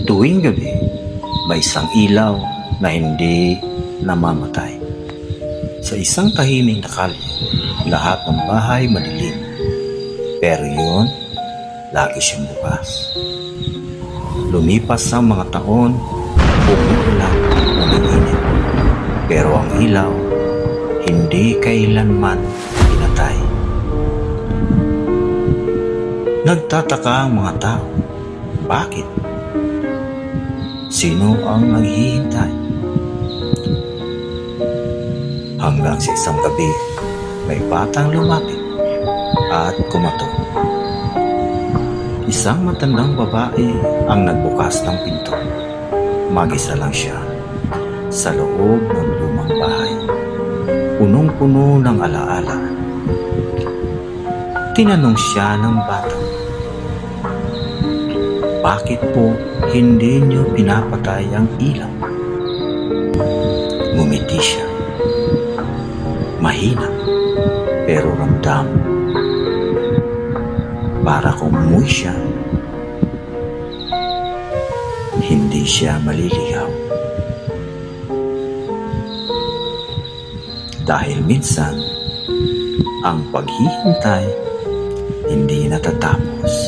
Tuwing gabi, may isang ilaw na hindi namamatay. Sa isang tahimik na kalye, lahat ng bahay madilim. Pero yun, lagi siyang bukas. Lumipas ang mga taon, umuulan, umiinit. Pero ang ilaw, hindi kailanman pinatay. Nagtataka ang mga tao, bakit? Sino ang naghihintay? Hanggang sa isang gabi, may batang lumapit at kumatok. Isang matandang babae ang nagbukas ng pinto. Mag-isa lang siya sa loob ng lumang bahay, punong-puno ng alaala. Tinanong siya ng bata, bakit po hindi niyo pinapatay ang ilaw? Ngumiti siya. Mahina, pero ramdam. Para kung umuwi siya, hindi siya maliligaw. Dahil minsan, ang paghihintay hindi natatapos.